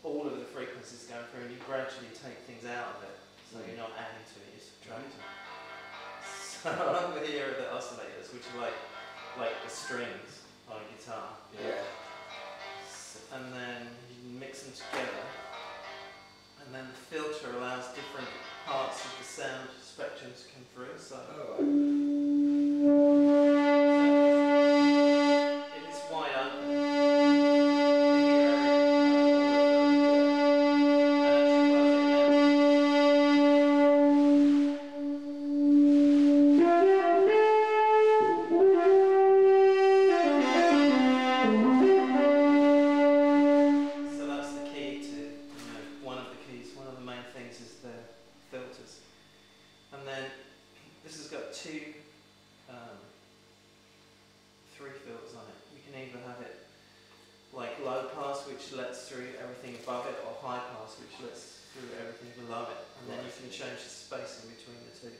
all of the frequencies going through, and you gradually take things out of it, so you're not adding to it, you're subtracting. So over here are the oscillators, which are like the strings on a guitar. Yeah. So, and then you mix them together, and then the filter allows different parts of the sound spectrum to come through. So. If it's wide open. Filters, and then this has got three filters on it. You can either have it like low pass, which lets through everything above it, or high pass, which lets through everything below it, and then you can change the spacing between the two.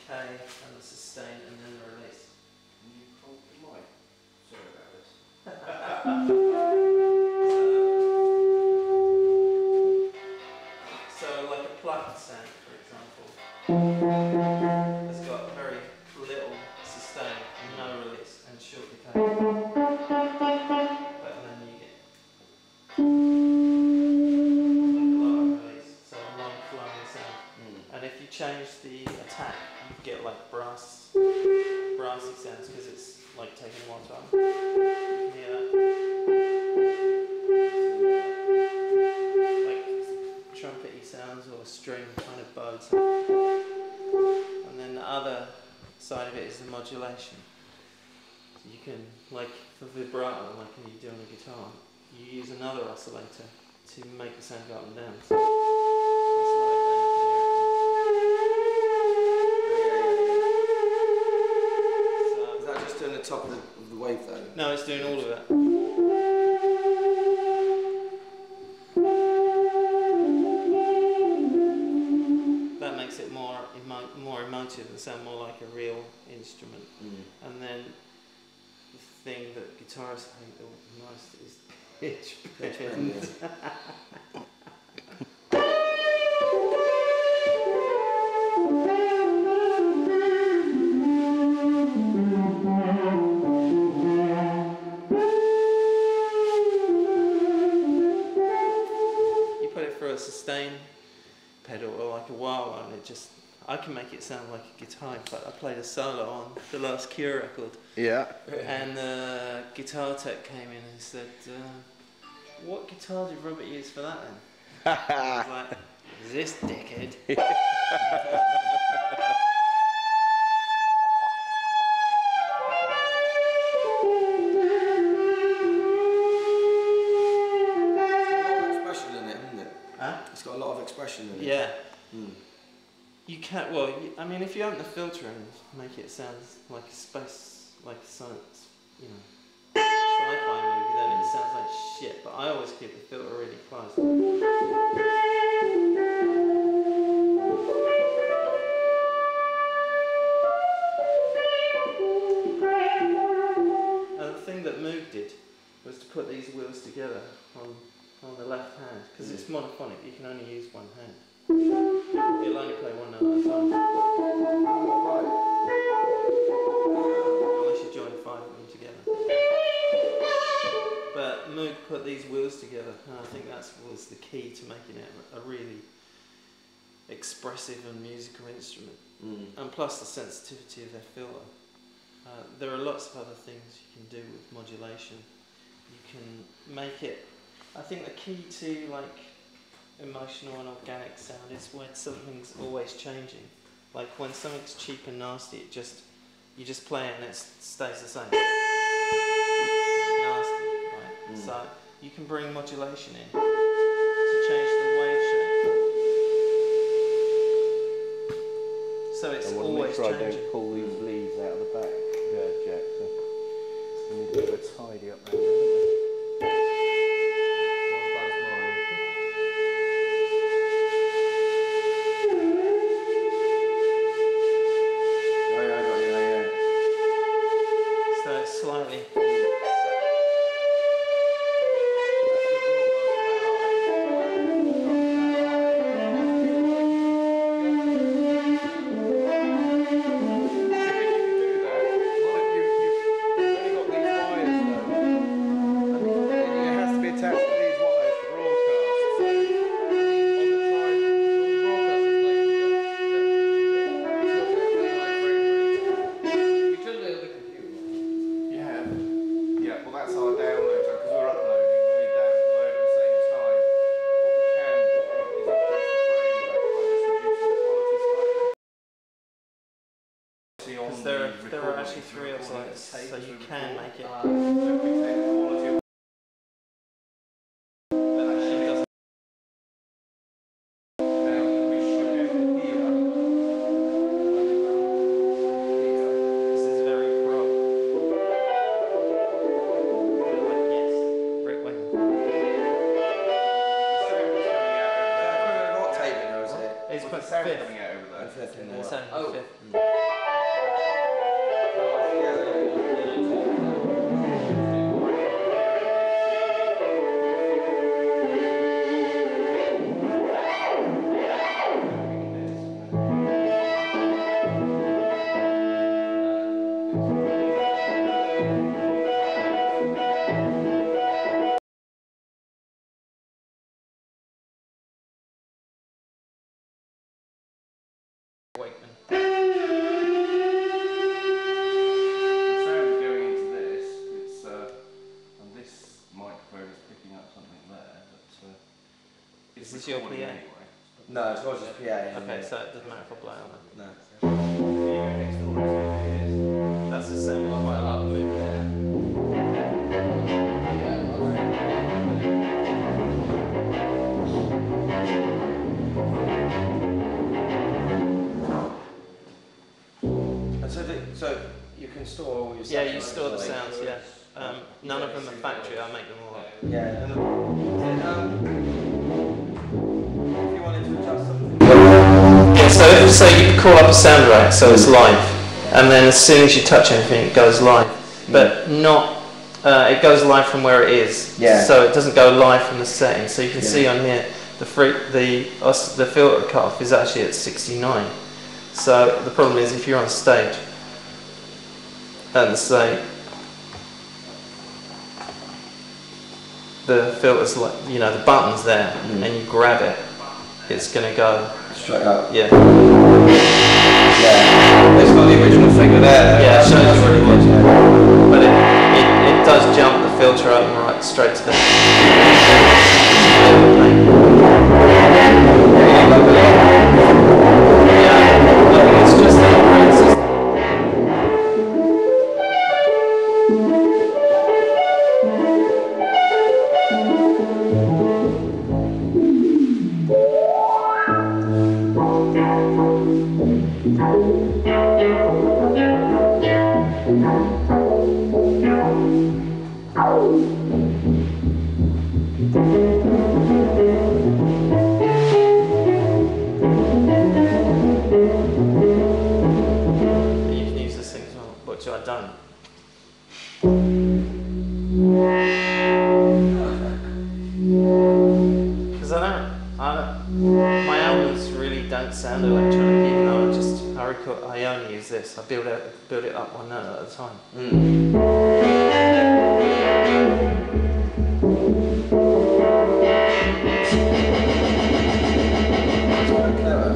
And the sustain, and then the release. Can you hold the mic? Sorry about this. So like a plucked sound, for example, has got very little sustain and no release and short decay. But then you get like a lot of release, so a long flowing sound. And if you change the attack, you get like brassy sounds, because it's like taking more time. You can hear that. Like trumpety sounds or string kind of bowed sound. And then the other side of it is the modulation. So you can, like for vibrato, like when you do on a guitar, you use another oscillator to make the sound go up and down. So doing the top of the wave though? No, it's doing all of it. That makes it more emotive and sound more like a real instrument. And then the thing that guitarists hate the most is pitch bends. Sustain pedal or like a wah-wah, and it just, I can make it sound like a guitar. In fact, I played a solo on the last Cure record. Yeah. And the guitar tech came in and said, what guitar did Robert use for that then? I was like, this dickhead. It's got a lot of expression in it. Yeah. You can't, well, I mean, if you open the filter and make it sound like a space, like a science, you know, sci-fi movie, then it sounds like shit. But I always keep the filter really close. put these wheels together on the left hand, because it's monophonic, you can only use one hand. You'll only play one note at a time. Unless you join 5 of them together. But Moog put these wheels together, and I think that was the key to making it a really expressive and musical instrument. And plus the sensitivity of their filter. There are lots of other things you can do with modulation. You can make it, I think the key to like emotional and organic sound is when something's always changing. Like when something's cheap and nasty, you just play it and it stays the same. Nasty, right? So you can bring modulation in to change the wave shape. So it's always changing. I don't pull these leaves out of the back, Jack. So we need to do a tidy up round there, don't we? So it's slightly. There are actually 3 oscillators, so you can make it. This is very prog. Yes, Rick Wayne. What tape in there, is it? It's put sound 5th. coming out over there. It's only 5th. Wakeman. The sound going into this, it's and this microphone is picking up something there, but Is this your PA? Anyway. No, it's not just PA. Okay, so it doesn't matter if I blow on it. No. That's the same one. Quite a lot of movement there. So you can store all your sounds? Yeah, you store the sounds, yeah. None of them are factory, I make them all up. Yeah, and if you wanted to adjust something. Yeah, so you can call up a sound rack, so it's live. And then as soon as you touch anything, it goes live. But not, it goes live from where it is. Yeah. So it doesn't go live from the setting. So you can see on here, the filter cutoff is actually at 69. So the problem is if you're on stage, and say the filter's like, you know, the button's there, and you grab it, it's going to go straight up. Yeah. Yeah. It's got the original figure there. Yeah, it shows you what it was. But it does jump the filter up and right straight to the. Yeah, I think it's just an operating system. up one note at a time. That's quite clever.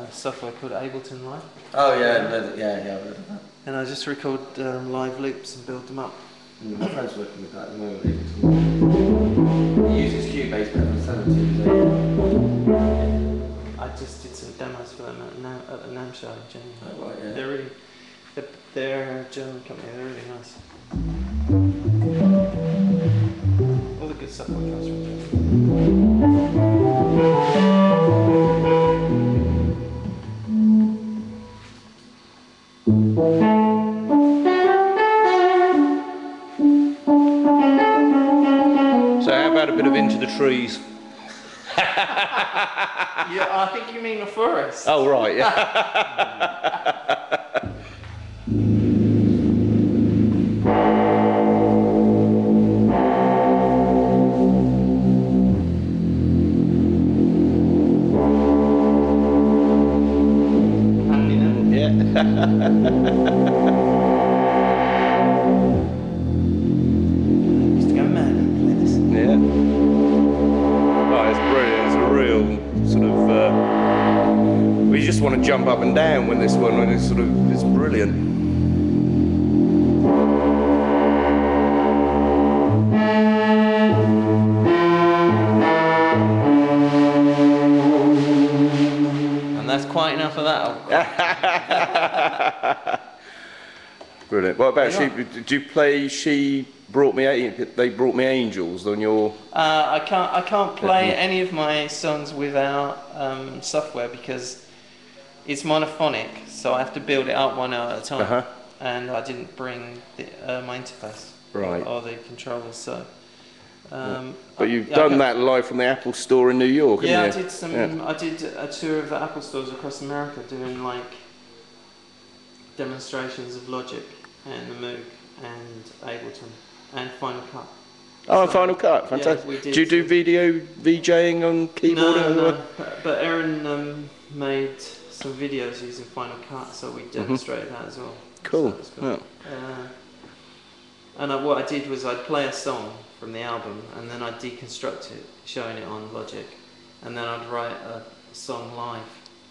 Software called Ableton Live. Oh yeah, yeah, I've heard of that. And I just record live loops and build them up. My friend's working with that at the moment. He uses Cubase but for 70s. I just did some demos for them at the NAMM show in January. Oh, right, yeah. They're a German company, they're really nice. All the good software comes from Germany. So how about a bit of Into the Trees? Yeah, I think you mean a forest. Oh right, yeah. Happy now? Yeah. Used to go mad and play this. Yeah. Oh, it's brilliant. It's a real sort of. We just want to jump up and down when it's sort of. It's brilliant. And that's quite enough of that. Brilliant. What about she? Did you play? They brought me angels on your. I can't play any of my songs without software because it's monophonic, so I have to build it up one note at a time. And I didn't bring my interface or the controllers, so. But you've done that live from the Apple Store in New York, haven't you? I did some. Yeah. I did a tour of the Apple stores across America, doing like demonstrations of Logic and the Moog and Ableton and Final Cut. Oh, so, Final Cut, fantastic. Yeah, do you do video VJing on keyboard? No. But Aaron made some videos using Final Cut, so we demonstrated that as well. Cool. So cool. Yeah. And what I did was I'd play a song from the album and then I'd deconstruct it, showing it on Logic, and then I'd write a song live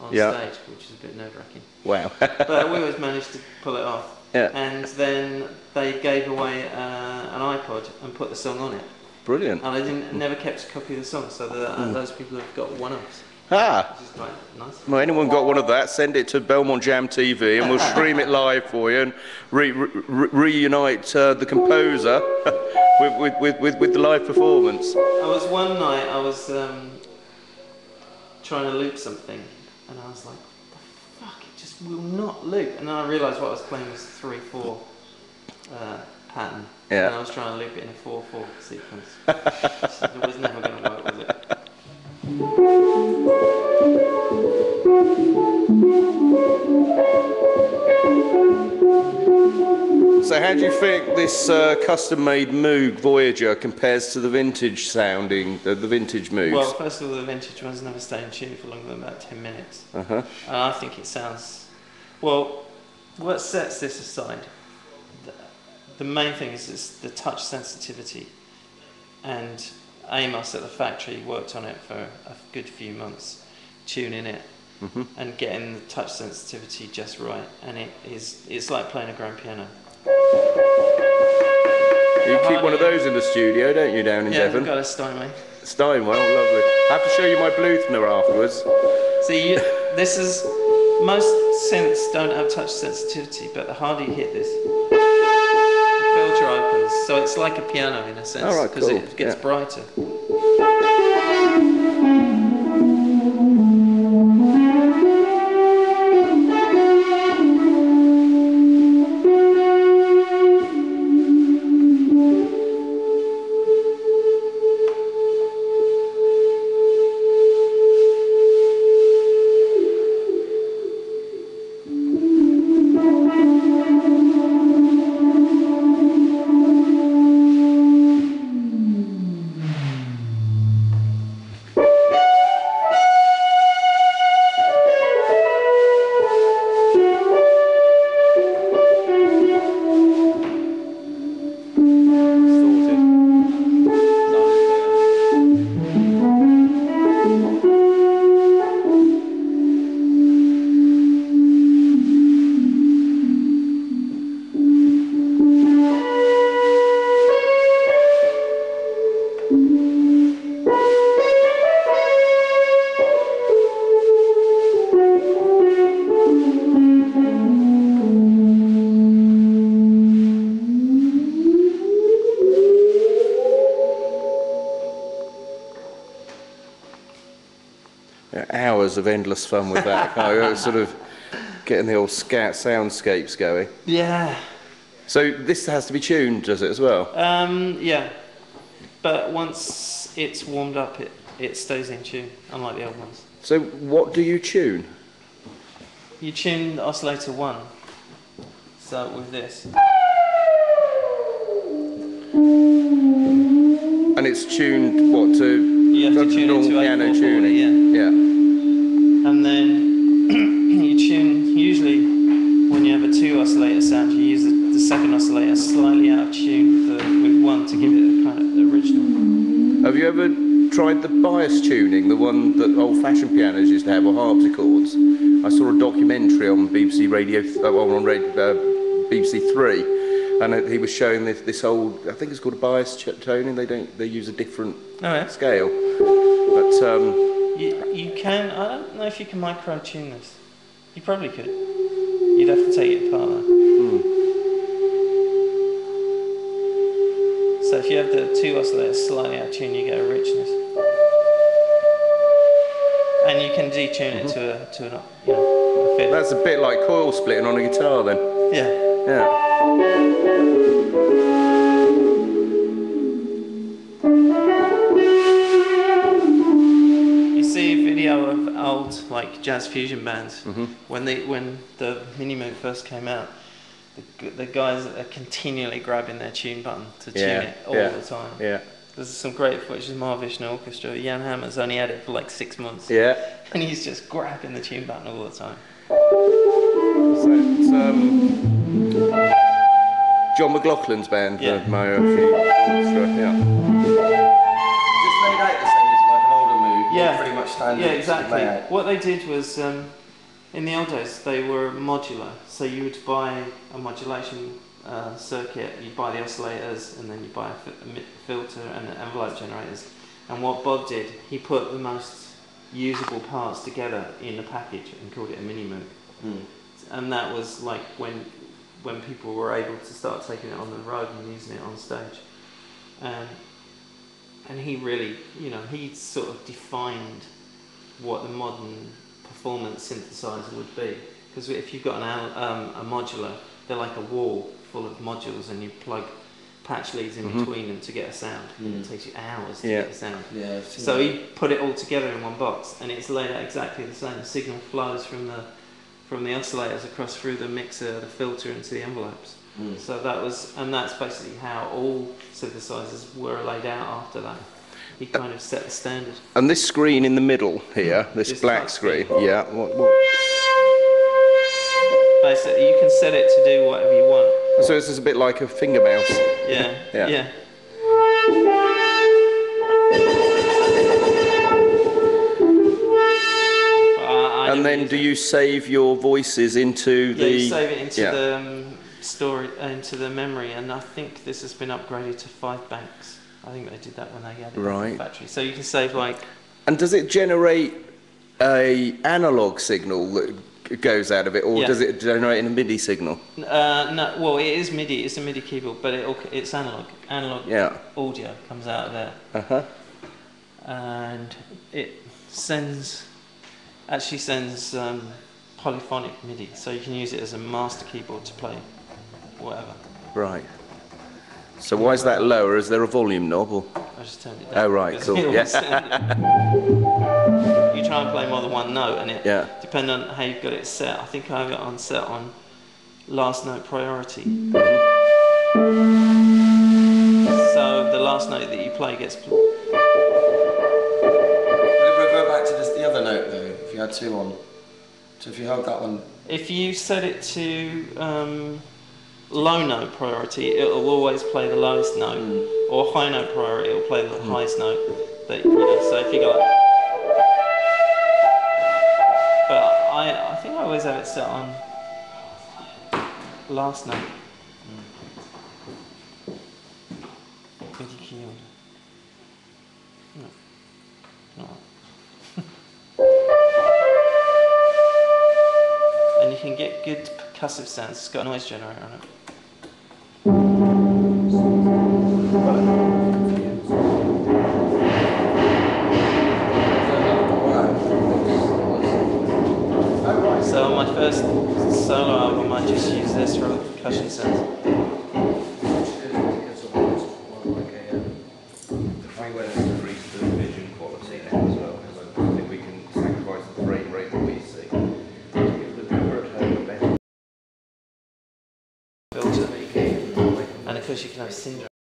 on stage, which is a bit nerve-wracking. Wow. But we always managed to pull it off. Yeah. And then they gave away an iPod and put the song on it. Brilliant. And I never kept a copy of the song, so those people have got one-ups. Ah. Which is quite nice. Well, anyone got one of that, send it to Belmont Jam TV and we'll stream it live for you and reunite the composer with the live performance. One night I was trying to loop something and I was like, what the fuck, it just will not loop. And then I realised what I was playing was 3/4 pattern. Yeah. And I was trying to loop it in a 4/4 sequence. It was never going to work, was it? So how do you think this custom-made Moog Voyager compares to the vintage sounding, the vintage Moogs? Well, first of all, the vintage ones never stay in tune for longer than about 10 minutes. And I think it sounds... Well, what sets this aside, the main thing is the touch sensitivity. And Amos at the factory worked on it for a good few months, tuning it and getting the touch sensitivity just right. And it's like playing a grand piano. You keep one of those in the studio, don't you, down in Devon? Yeah, I've got a Steinway. Steinway, oh, lovely. I have to show you my Bluthner afterwards. See, this is... Most synths don't have touch sensitivity, but the harder you hit this, the filter opens. So it's like a piano in a sense, because it gets brighter. hours of endless fun with that. Sort of getting the old scout soundscapes going. Yeah. So this has to be tuned, does it, as well? Yeah. But once it's warmed up, it stays in tune, unlike the old ones. So what do you tune? You tune oscillator 1. So with this. And it's tuned, what, to... You have to tune it to piano 840, tuning? yeah. Yeah. And then you tune, usually when you have a 2 oscillator sound, you use the second oscillator slightly out of tune with 1 to give it a kind of original. Have you ever tried the bias tuning, the one that old-fashioned pianos used to have, or harpsichords? I saw a documentary on BBC Radio, BBC 3, and he was showing this old, I think it's called a bias tuning. They use a different scale. But you can. I don't know if you can micro tune this. You probably could. You'd have to take it apart though. So if you have the 2 oscillators slightly out of tune, you get a richness. And you can detune it to a fit. that's a bit like coil splitting on a guitar then. Yeah. Yeah. You see a video of old like jazz fusion bands when the Mini Moog first came out. The guys are continually grabbing their tune button to tune it all the time. Yeah. There's some great footage of Mahavishnu Orchestra. Jan Hammer's only had it for like 6 months. Yeah. And he's just grabbing the tune button all the time. So it's John McLaughlin's band, the Mahavishnu Orchestra. Yeah. Just laid out the same as like an older Moog. Yeah. Pretty much standard. Yeah, exactly. Layout. What they did was, in the old days, they were modular. So you would buy a modulation circuit, you buy the oscillators, and then you buy a filter and the envelope generators. And what Bob did, he put the most usable parts together in a package and called it a Mini Moog. And that was like when people were able to start taking it on the road and using it on stage. And he really, he sort of defined what the modern performance synthesizer would be. Because if you've got a modular, they're like a wall full of modules, and you plug patch leads in between them to get a sound. And it takes you hours to get a sound. Yeah, so he put it all together in one box, and it's laid out exactly the same. The signal flows from the oscillators across through the mixer, the filter, into the envelopes. So that's basically how all synthesizers were laid out after that. He kind of set the standard. And this screen in the middle here, this black screen, what? Basically, you can set it to do whatever you want. So this is a bit like a finger mouse. Yeah. And then do you save your voices into the... Yeah, you save it into the into the memory, and I think this has been upgraded to 5 banks. I think they did that when they had it in the factory. So you can save like... And does it generate a analog signal that goes out of it, or does it generate a MIDI signal? No, well, it is MIDI. It's a MIDI keyboard, but it's analog. Analog audio comes out of there. And it actually sends polyphonic MIDI, so you can use it as a master keyboard to play whatever. Right. So why is that lower? Is there a volume knob? Or? I just turned it down. Oh, right, cool. You try and play more than one note, and it depends on how you've got it set. I think I have it on set on last note priority. So the last note that you play gets... Will it revert back to just the other note though, if you had 2 on? So if you held that one... If you set it to low note priority, it'll always play the lowest note, or high note priority, it'll play the highest note. But, so if you go like... But I think I always have it set on last note. MIDI key order. No, not. And you can get good percussive sounds. It's got a noise generator on it. my first solo album, I just used this for percussion sounds. I went to increase the vision quality now as well, because I think we can sacrifice the frame rate that we see. Filter, and of course you can have syndrome.